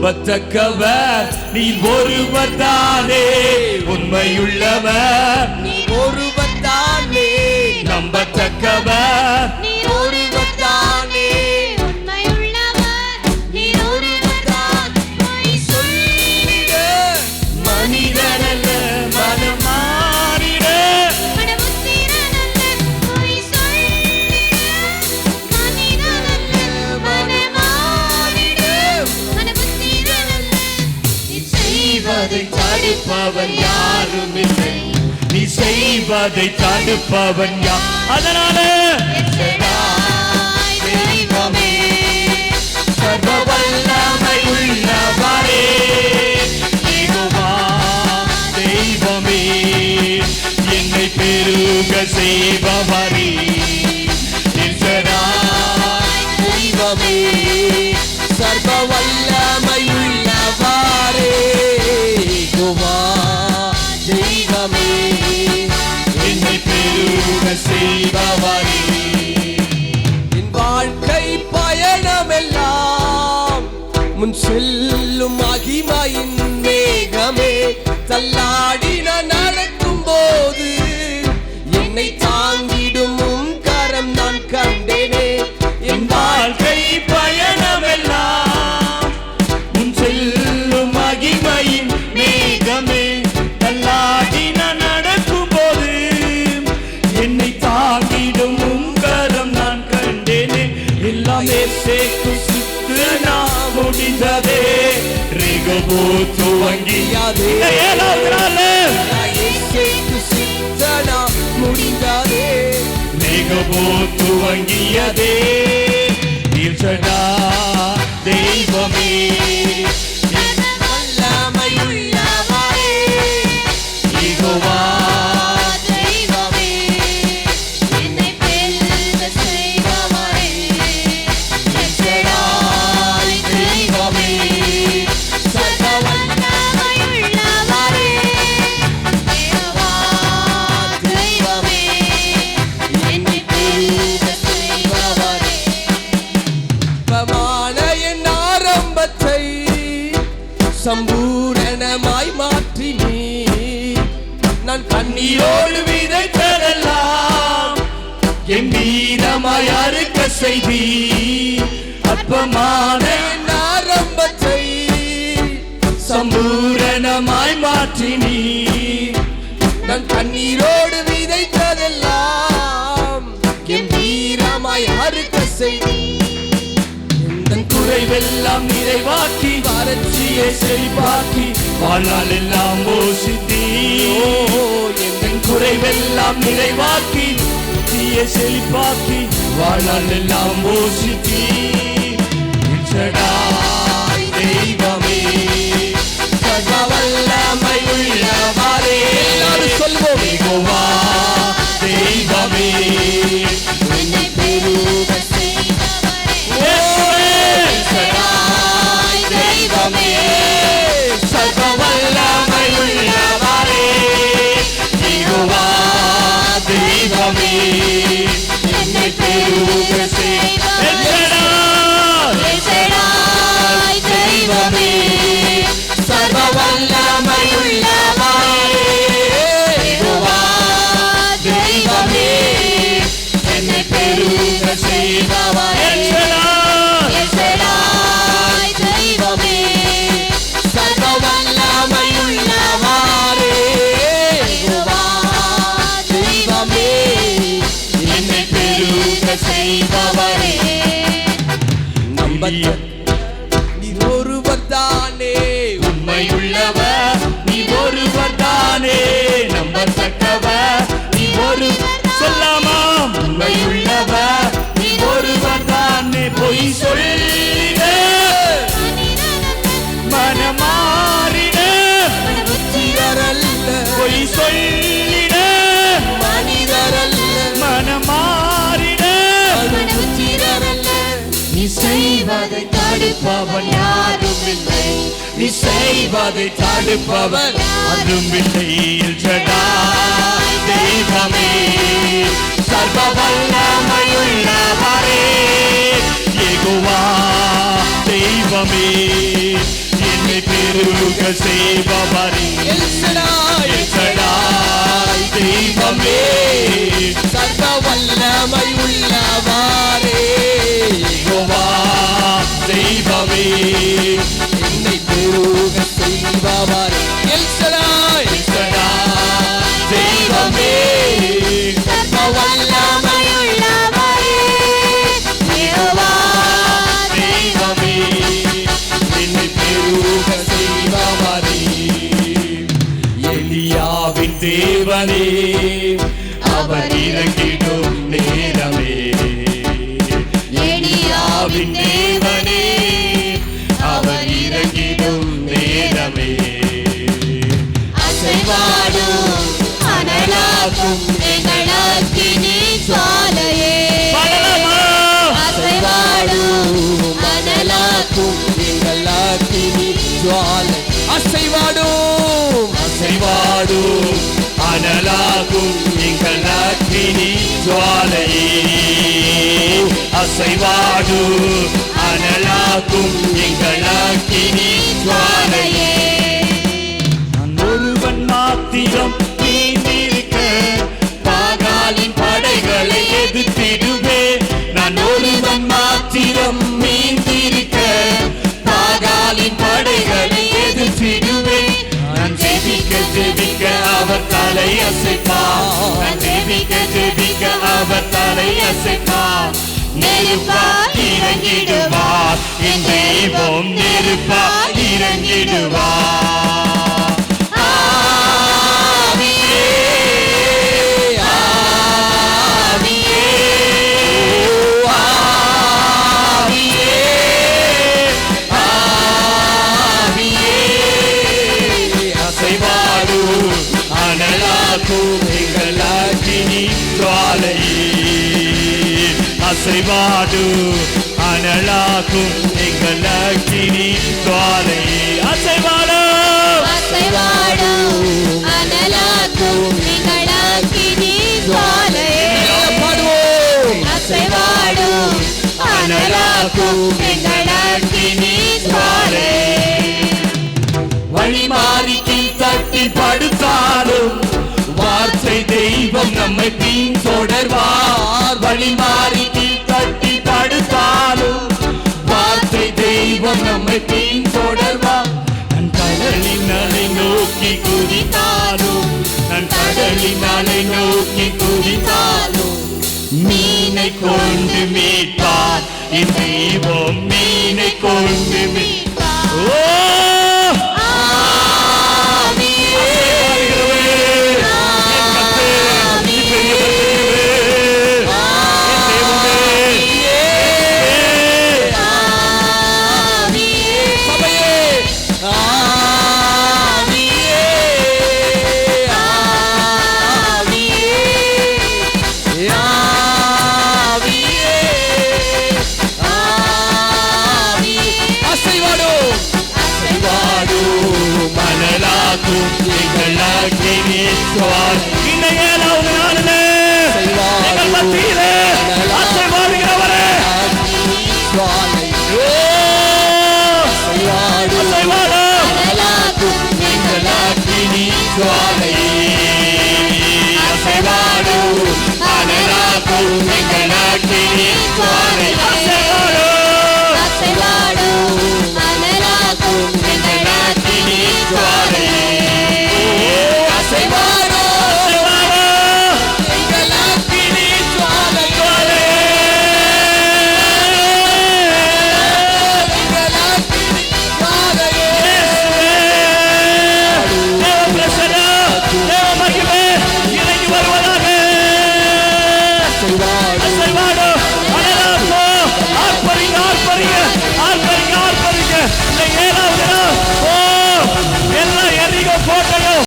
நம்பத்தக்கவர் நீர் ஒருவர் தானே, உண்மையுள்ளவர் நீர் ஒருவர் தானே, நம்பத்தக்கவர் நீர் ஒருவர் தானே, உண்மையுள்ளவர் நீர் ஒருவர் தான். பொய் சொல்லிட மனிதனல்ல மனம் மாறிட, மனமுத்திரனல்ல. பொய் சொல்லிட மனிதனல்ல மனமாறிட, மனமுத்திரனல்ல. நீ செய்வதை தடுப்பவன் யாரும் இல்லை, நீ செய்வதை தடுப்பவன் யார்? அதனால தெய்வமே, சர்வ வல்லமை உள்ளவரே, யெகோவா தெய்வமே, என்னை பெருக செய்பவரே, தெய்வமே, சர்வ வல்லமை உள்ளவரே, யெகோவா தெய்வமே, என்னை பெருக செய்பவரே. என் வாழ்க்கை பயணமெல்லாம் முன் செல்லும் மகிமையின் மேகமே, தள்ளாடி நான் நடக்கும் போது என்னை தாங்கிடும் உம் கரம் நான் கண்டேனே. என் வாழ்க்கை பயணமெல்லாம் உன் செல்லும் மகிமையின் மேகமே, தள்ளாடி நான் நடக்கும் போது என்னை தாங்கிடும் உங்கரம் நான் கண்டேனே. எல்லாமே சேர்த்து சித்து நான் முடிந்ததே, ரிகபோ துவங்கியதே, சித்தனா முடிந்ததே, ரிகபோ துவங்கியதே, நீர்ச்சடா தெய்வமே, வல்லமையுள்ளவரே, யெகோவா தெய்வமே, என்னை பெருக செய்பவரே, எச்சடாய் தெய்வமே, சர்வ வல்லமையுள்ளவரே, யெகோவா தெய்வமே, என்னை பெருக செய்பவரே. பமான என் ஆரம்பத்தை சம்பூரணமாய் மாற்றினீ, நான் கண்ணீரோடு விதைத்ததெல்லாம் கம்பீரமாய் அறுக்க செய்தி, அற்பமான என் ஆரம்பத்தை சம்பூரணமாய் மாற்றினீ, நான் கண்ணீரோடு விதைத்ததெல்லாம் கம்பீரமாய் அறுக்க செய்தி, தன் குறைவெல்லாம் நிறைவாக்கி வறட்சியை செழிப்பாக்கி வாழ்நாள் எல்லாம் போஷித்தீ. என் குறைவெல்லாம் நிறைவாக்கி தீயை செழிப்பாக்கி வாழ்நாள் எல்லாம் போஷித்தீ. எச்சடாய் தெய்வமே, சர்வ வல்லமை உள்ளவரே, எல்லாரும் சொல்வோம், யெகோவா தெய்வமே, என்னை பெருக செய்பவரே, எச்சடாய் தெய்வமே, சர்வ வல்லமை உள்ளவரே, யெகோவா தெய்வமே, என்னை பெருக செய்பவரே, எச்சடாய் தெய்வமே, சர்வ வல்லமை உள்ளவரே, யெகோவா தெய்வமே, என்னை பெருக செய்பவரே, எச்சடாய் தெய்வமே, சர்வ வல்லமை உள்ளவரே, யெகோவா தெய்வமே, என்னை பெருக செய்பவரே. நீர் ஒருவர் தானே, உண்மையுள்ளவர் நீ ஒருவர் தானே, நம்பத்தக்கவர் நீ ஒரு சொல்லாமா, உண்மையுள்ளவர் நீ ஒருவர் தானே, பொய் சொல்லிட மனமாறிட, மனிதரல்ல, பொய் சொல்லிட மனிதரல்ல, மனமாறிட, மனிதரல்ல. நீ செய்வதை தடுப்பவன் யாரும் இல்லை, நீ செய்வதை தடுப்பவன் அதுவும் இல்லை. எல்ஷடாய் தெய்வமே, சர்வ வல்லமையுள்ளவரே, யெகோவா தெய்வமே, பெருக செய்பவரே எல்சடாய் எல்சடாய் தெய்வமே சர்வ வல்லமை உள்ளவாரே யெகோவா தெய்வமே என்னை பெருக செய்பவரே எல்சடாய் எல்சடாய் தெய்வமே சர்வ வல்லமை உள்ளவரே யெகோவா தெய்வமே என்னை பெருக செய்பவரே எலியாவின் தேவனே அவர் இறங்கிடும் நேரமே எலியாவின் தேவனே அவர் இறங்கிடும் நேரமே அசைவாடும் அனலாகும் எங்களக்கினி ஜுவாலையே அசைவாடும் அனலாகும் எங்களக்கினி ஜுவாலை அசைவாடும் அசைவாடும் அனலாகும் எங்கள் அக்கினி ஜுவாலையே அசைவாடும் அனலாகும் எங்கள் அக்கினி ஜுவாலையே நான் ஒருவன் மாத்திரம் நீந்திருக்க பாகாலின் படைகளை எதிர்த்திடுவே நான் ஒருவன் மாத்திரம் நீந்திருக்க பாகாலின் படைகளை எதிர்த்திடுவே நான் ஜெபிக்க ஜெபிக்க அவர் தலை அசைப்பார் நான் ஜெபிக்க ஜெபிக்க அவர் தலை அசைப்பார் நெருப்பா இறங்கிடுவார் என் தெய்வம் நெருப்பா இறங்கிடுவார் ஆவியே ஆவியே ஆவியே ஆவியே அசைவாடும் அனலாக்கும் எங்கள் அக்கினி ஜுவாலையே அசைவாடும் அனலாக்கும் எங்கள் அக்கினி ஜுவாலையே அசைவாடும் அசைவாடும் அனலாகும் எங்களக்கினி ஜுவாலையே பாடுவோம் அசைவாடும் அனலாகும் எங்களக்கினி ஜுவாலையே வழி மாறி தட்டி படுத்தாலும் வார்த்தை தெய்வம் நம்மை பின் தொடர்வார் வழி மாறி தட்டி படுத்தாலும் வார்த்தை தெய்வம் நம்மை பின் தொடர்வார் நான் கடலின் அலை நோக்கி குதித்தாலும் நான் கடலின் அலை நோக்கி குதித்தாலும் மீனை கொண்டு மீட்பார் என் தெய்வம் மீனை கொண்டு மீட்பார் ஓ அசைவாடும் அனலாக்கும் எங்கள் அக்கினி ஜுவாலை